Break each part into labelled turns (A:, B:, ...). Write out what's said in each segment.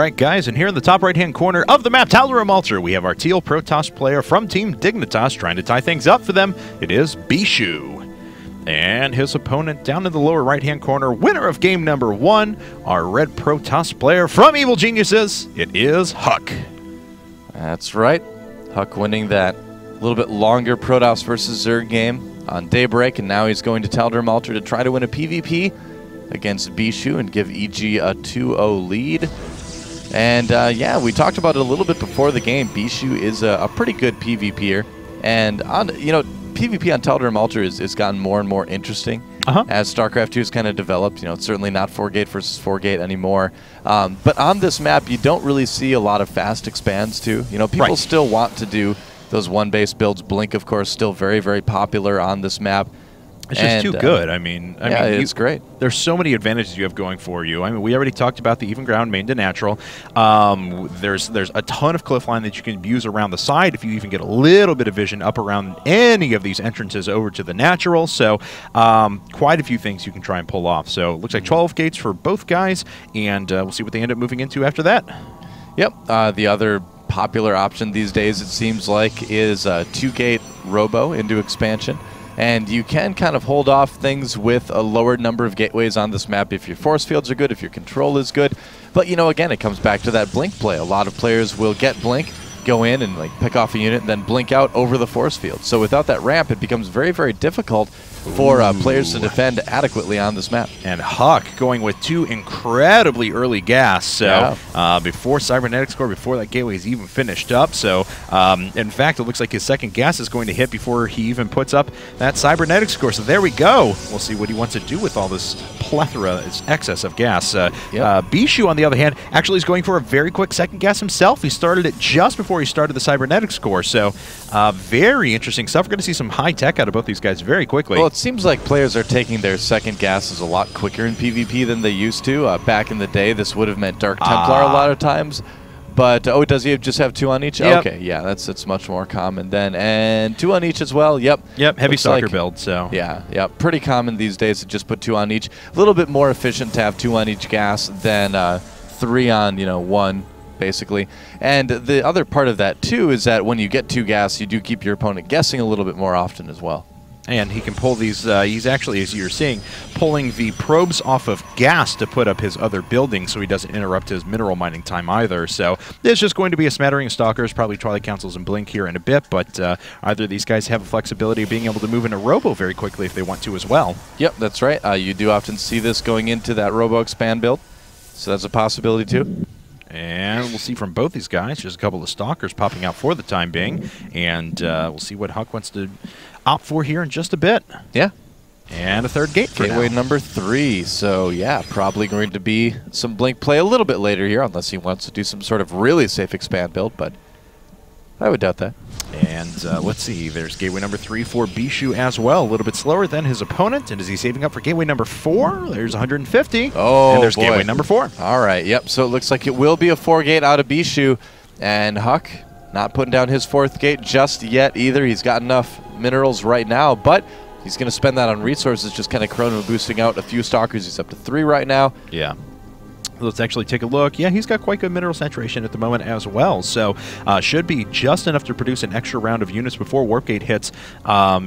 A: Alright guys, and here in the top right hand corner of the map, Tal'Darim, we have our Teal Protoss player from Team Dignitas trying to tie things up for them. It is Bischu. And his opponent down in the lower right hand corner, winner of game number 1, our red Protoss player from Evil Geniuses, it is HuK.
B: That's right. HuK winning that little bit longer Protoss versus Zerg game on Daybreak, and now he's going to Tal'Darim to try to win a PvP against Bischu and give EG a 2-0 lead. And yeah, we talked about it a little bit before the game. Bischu is a pretty good PvPer, and on PvP on Tal'Darim has gotten more and more interesting as StarCraft 2 has kind of developed. It's certainly not 4-gate versus 4-gate anymore. But on this map, you don't really see a lot of fast expands too. People still want to do those one-base builds. Blink, of course, still very, very popular on this map.
A: It's just too good. I mean,
B: it's great.
A: There's so many advantages you have going for you. I mean, we already talked about the even ground main to natural. There's a ton of cliff line that you can use around the side if you even get a little bit of vision up around any of these entrances over to the natural. So quite a few things you can try and pull off. So it looks like 12 gates for both guys, and we'll see what they end up moving into after that.
B: Yep. The other popular option these days, it seems like, is a 2-gate robo into expansion. And you can kind of hold off things with a lower number of gateways on this map if your force fields are good, if your control is good. But, again, it comes back to that blink play. A lot of players will get blink, go in and pick off a unit, and then blink out over the force field. So without that ramp, it becomes very, very difficult for players to defend adequately on this map.
A: And HuK going with 2 incredibly early gas. So before Cybernetics Core, before that gateway is even finished up. So in fact, it looks like his second gas is going to hit before he even puts up that Cybernetics Core. So there we go. We'll see what he wants to do with all this plethora, this excess of gas. Bischu, on the other hand, actually is going for a very quick second gas himself. He started it just before he started the Cybernetics Core. So very interesting stuff. We're going to see some high tech out of both these guys very quickly.
B: Well, it seems like players are taking their second gases a lot quicker in PvP than they used to. Back in the day, this would have meant Dark Templar a lot of times. But, does he just have 2 on each?
A: Yep.
B: Okay, yeah, that's much more common then. And 2 on each as well, yep.
A: Yep, heavy stalker build, so.
B: Yeah, pretty common these days to just put 2 on each. A little bit more efficient to have 2 on each gas than 3 on, 1. Basically. And the other part of that too is that when you get 2 gas, you do keep your opponent guessing a little bit more often as well.
A: And he can pull these, he's actually, as you're seeing, pulling the probes off of gas to put up his other buildings so he doesn't interrupt his mineral mining time either. So there's just going to be a smattering of stalkers, probably Twilight Councils and Blink here in a bit, but either of these guys have a flexibility of being able to move in a robo very quickly if they want to as well.
B: Yep, that's right. You do often see this going into that robo expand build, so that's a possibility too.
A: And we'll see from both these guys, just a couple of stalkers popping out for the time being. And we'll see what HuK wants to opt for here in just a bit.
B: Yeah.
A: And a third gate for
B: Gateway
A: now.
B: number 3. So, yeah, probably going to be some blink play a little bit later here, unless he wants to do some sort of really safe expand build, but I would doubt that.
A: And let's see, there's gateway number 3 for Bischu as well. A little bit slower than his opponent. And is he saving up for gateway number 4? There's 150.
B: Oh,
A: and there's
B: boy.
A: gateway number 4.
B: All right, yep. So it looks like it will be a 4-gate out of Bischu. And HuK not putting down his 4th gate just yet either. He's got enough minerals right now, but he's going to spend that on resources, just kind of chrono boosting out a few stalkers. He's up to 3 right now.
A: Yeah. Let's actually take a look. Yeah, he's got quite good mineral saturation at the moment as well, so should be just enough to produce an extra round of units before Warp Gate hits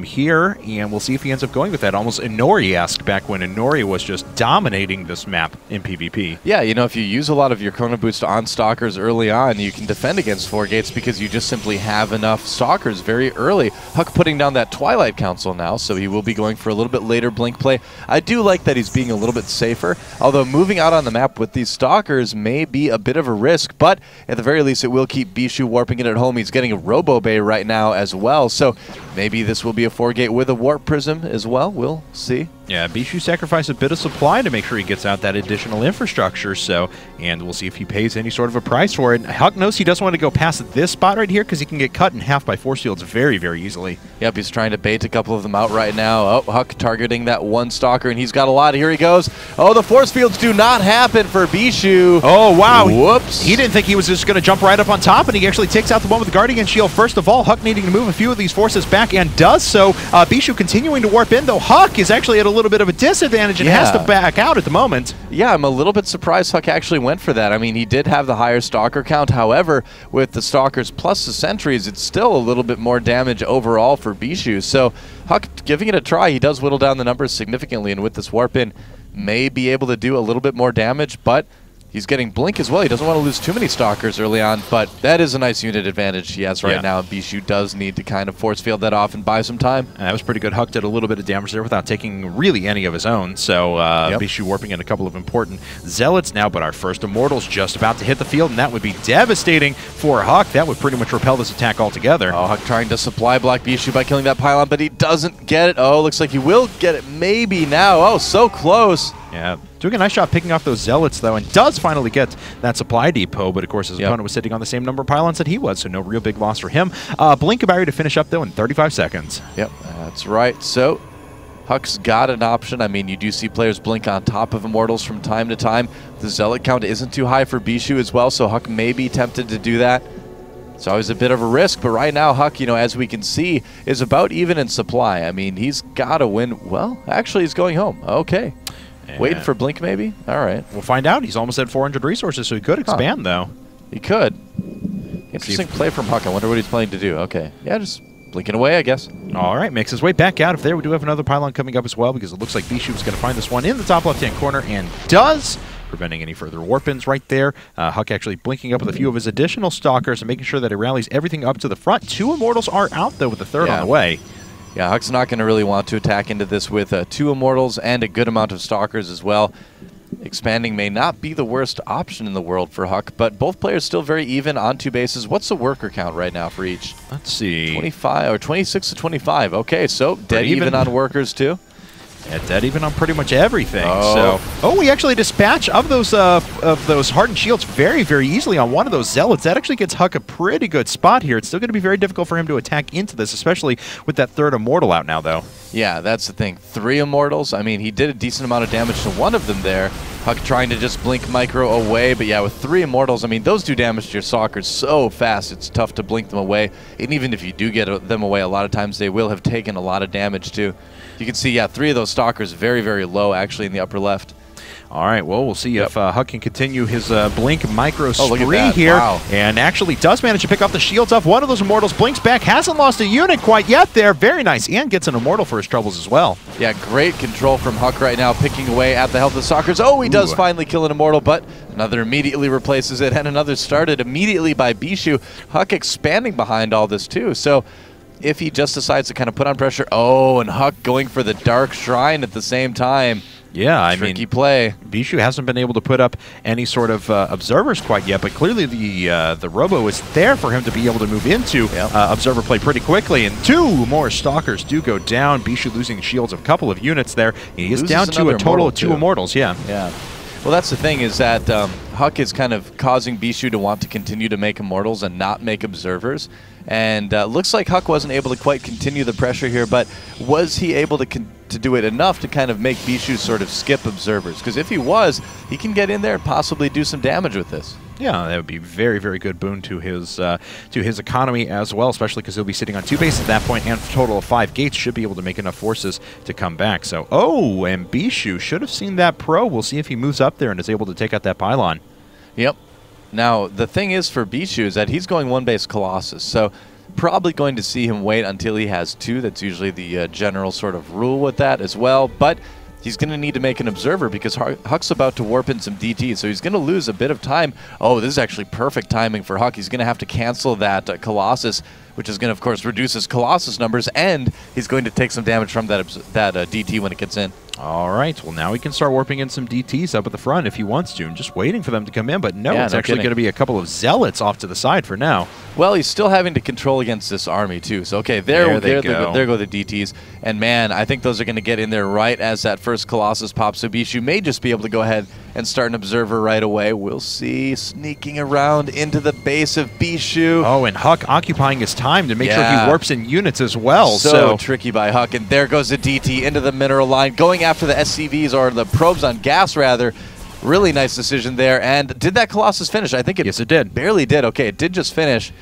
A: here, and we'll see if he ends up going with that. Almost Inori-esque back when Inori was just dominating this map in PvP.
B: Yeah, if you use a lot of your chrono boost on stalkers early on, you can defend against 4 gates because you just simply have enough stalkers very early. HuK putting down that Twilight Council now, so he will be going for a little bit later blink play. I do like that he's being a little bit safer, although moving out on the map with these stalkers may be a bit of a risk, but at the very least it will keep Bischu warping it at home. He's getting a Robo Bay right now as well, so maybe this will be a 4-gate with a Warp Prism as well. We'll see.
A: Yeah, Bischu sacrificed a bit of supply to make sure he gets out that additional infrastructure, so, and we'll see if he pays any sort of a price for it. HuK knows he doesn't want to go past this spot right here because he can get cut in half by force fields very, very easily.
B: Yep, he's trying to bait a couple of them out right now. Oh, HuK targeting that 1 stalker, and he's got a lot. Here he goes. Oh, the force fields do not happen for Bischu.
A: Oh, wow.
B: Whoops.
A: He didn't think he was just going to jump right up on top, and he actually takes out the one with the Guardian Shield. First of all, HuK needing to move a few of these forces back, and does so. Bischu continuing to warp in, though HuK is actually at a little bit of a disadvantage and has to back out at the moment.
B: Yeah, I'm a little bit surprised HuK actually went for that. I mean, he did have the higher Stalker count. However, with the Stalkers plus the Sentries, it's still a little bit more damage overall for Bischu. So HuK giving it a try. He does whittle down the numbers significantly, and with this warp in, may be able to do a little bit more damage, but he's getting Blink as well. He doesn't want to lose too many Stalkers early on, but that is a nice unit advantage he has right now. Bischu does need to kind of force field that off and buy some time.
A: That was pretty good. HuK did a little bit of damage there without taking really any of his own, so Bischu warping in a couple of important Zealots now, but our first Immortal's just about to hit the field, and that would be devastating for HuK. That would pretty much repel this attack altogether.
B: Oh, HuK trying to supply block Bischu by killing that pylon, but he doesn't get it. Oh, looks like he will get it maybe now. Oh, so close.
A: Yeah, doing a nice job picking off those Zealots, though, and does finally get that supply depot, but of course his opponent was sitting on the same number of pylons that he was, so no real big loss for him. Blink barrier to finish up, though, in 35 seconds.
B: Yep, that's right. So HuK's got an option. I mean, you do see players blink on top of Immortals from time to time. The Zealot count isn't too high for Bischu as well, so HuK may be tempted to do that. It's always a bit of a risk, but right now HuK, you know, as we can see, is about even in supply. I mean, he's got to win. Well, actually, he's going home. Okay. Waiting for Blink, maybe? All right.
A: We'll find out. He's almost at 400 resources, so he could expand, though.
B: He could. Interesting play from HuK. I wonder what he's planning to do. Okay. Yeah, just blinking away, I guess.
A: All right. Makes his way back out of there. We do have another pylon coming up as well, because it looks like Bischu is going to find this one in the top left-hand corner, and does, preventing any further warp-ins right there. HuK actually blinking up with a few of his additional Stalkers and making sure that he rallies everything up to the front. 2 Immortals are out, though, with the third on the way.
B: Yeah, HuK's not going to really want to attack into this with 2 Immortals and a good amount of Stalkers as well. Expanding may not be the worst option in the world for HuK, but both players still very even on 2 bases. What's the worker count right now for each?
A: Let's see.
B: 25 or 26 to 25. Okay, so dead even on workers too.
A: Yeah, dead even on pretty much everything. We actually dispatch of those hardened shields very, very easily on one of those Zealots. That actually gets HuK a pretty good spot here. It's still going to be very difficult for him to attack into this, especially with that third Immortal out now, though.
B: Yeah, that's the thing. 3 Immortals. I mean, he did a decent amount of damage to one of them there. HuK trying to just blink micro away, but yeah, with 3 Immortals, I mean, those do damage to your Stalkers so fast, it's tough to blink them away. And even if you do get them away, a lot of times they will have taken a lot of damage too. You can see, yeah, 3 of those Stalkers very, very low, actually, in the upper left.
A: All right, well, we'll see if HuK can continue his blink micro spree here. Wow. And actually does manage to pick off the shields off one of those Immortals. Blinks back, hasn't lost a unit quite yet there. Very nice, and gets an Immortal for his troubles as well. Yeah, great control from HuK right now, picking away at the health of the Stalkers. Oh, he does finally kill an Immortal, but another immediately replaces it, and another started immediately by Bischu. HuK expanding behind all this too, so if he just decides to kind of put on pressure, and HuK going for the Dark Shrine at the same time. Yeah, I mean, tricky play. Bischu hasn't been able to put up any sort of observers quite yet, but clearly the Robo is there for him to be able to move into observer play pretty quickly, and 2 more Stalkers do go down. Bischu losing shields of a couple of units there. He is down to a total of 2 Immortals, Yeah. Well, that's the thing, is that HuK is kind of causing Bischu to want to continue to make Immortals and not make observers. And looks like HuK wasn't able to quite continue the pressure here, but was he able to do it enough to kind of make Bischu sort of skip observers? Because if he was, he can get in there and possibly do some damage with this. Yeah, that would be very, very good boon to his economy as well, especially because he'll be sitting on 2 bases at that point, and a total of 5 gates should be able to make enough forces to come back. So, and Bischu should have seen that pro. We'll see if he moves up there and is able to take out that pylon. Yep. Now, the thing is for Bischu is that he's going 1 base Colossus, so probably going to see him wait until he has 2. That's usually the general sort of rule with that as well, but he's going to need to make an observer because HuK's about to warp in some DT, so he's going to lose a bit of time. Oh, this is actually perfect timing for HuK. He's going to have to cancel that Colossus, which is going to, of course, reduce his Colossus numbers, and he's going to take some damage from that DT when it gets in. All right, well, now he can start warping in some DTs up at the front if he wants to. I'm just waiting for them to come in, but no, it's actually going to be a couple of Zealots off to the side for now. Well, he's still having to control against this army, too. So, okay, there go the DTs. And, man, I think those are going to get in there right as that first Colossus pops. So Bischu may just be able to go ahead and start an observer right away. We'll see. Sneaking around into the base of Bischu. Oh, and HuK occupying his time to make sure he warps in units as well. So tricky by HuK. And there goes the DT into the mineral line, going after the SCVs, or the probes on gas, rather.
B: Really nice decision there. And did that Colossus finish? I think it,
A: yes, it did.
B: Barely did. Okay, it did just finish.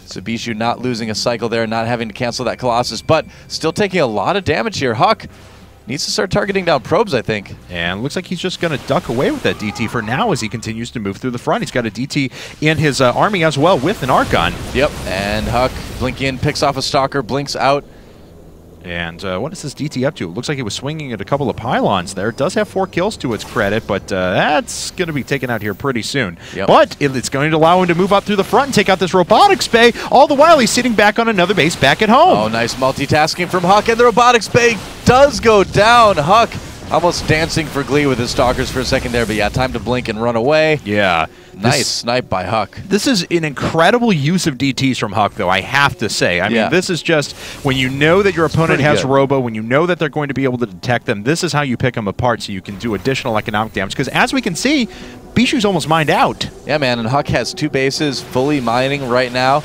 B: So Bischu not losing a cycle there, not having to cancel that Colossus, but still taking a lot of damage here. HuK needs to start targeting down probes, I think.
A: And looks like he's just going to duck away with that DT for now as he continues to move through the front. He's got a DT in his army as well with an Archon.
B: Yep, and HuK blink in, picks off a Stalker, blinks out.
A: And what is this DT up to? It looks like it was swinging at a couple of pylons there. It does have 4 kills to its credit, but that's going to be taken out here pretty soon.
B: Yep.
A: But it's going to allow him to move up through the front and take out this robotics bay. All the while, he's sitting back on another base back at home.
B: Oh, nice multitasking from HuK, and the robotics bay does go down. HuK almost dancing for glee with his Stalkers for a second there, but yeah, time to blink and run away.
A: Yeah.
B: Nice snipe by HuK.
A: This is an incredible use of DTs from HuK, though, I have to say. I mean, this is just when you know that your opponent has Robo, when you know that they're going to be able to detect them, this is how you pick them apart so you can do additional economic damage. Because as we can see, Bischu's almost mined out.
B: Yeah, man, and HuK has 2 bases fully mining right now.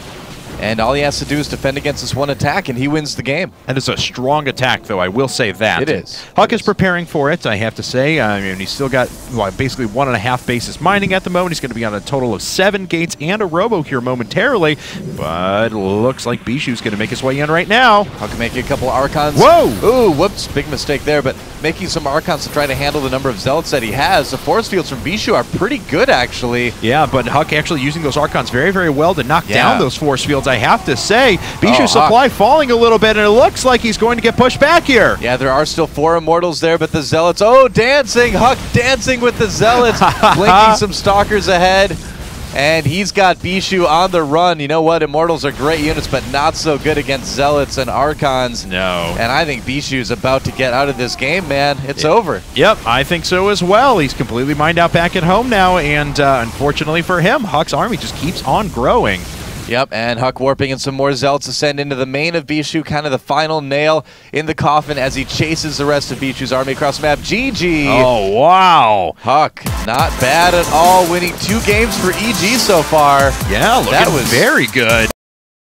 B: And all he has to do is defend against this one attack, and he wins the game.
A: And it's a strong attack, though, I will say that.
B: It is.
A: HuK is preparing for it, I have to say. I mean, he's still got basically 1.5 bases mining at the moment. He's going to be on a total of 7 gates and a Robo here momentarily. But looks like Bischu's going to make his way in right now.
B: HuK making a couple Archons.
A: Whoa!
B: Ooh, whoops, big mistake there, but making some Archons to try to handle the number of Zealots that he has. The force fields from Bischu are pretty good, actually.
A: Yeah, but HuK actually using those Archons very, very well to knock down those force fields, I have to say. Bischu's supply falling a little bit, and it looks like he's going to get pushed back here.
B: Yeah, there are still 4 Immortals there, but the Zealots, dancing! HuK dancing with the Zealots, blinking some Stalkers ahead. And he's got Bischu on the run. You know what? Immortals are great units, but not so good against Zealots and Archons.
A: No.
B: And I think Bischu's about to get out of this game, man. It's over.
A: Yep, I think so as well. He's completely mined out back at home now, and unfortunately for him, HuK's army just keeps on growing.
B: Yep, and HuK warping and some more Zealots to send into the main of Bischu, kind of the final nail in the coffin as he chases the rest of Bischu's army across the map. GG!
A: Oh, wow.
B: HuK, not bad at all, winning 2 games for EG so far.
A: Yeah, that was very good.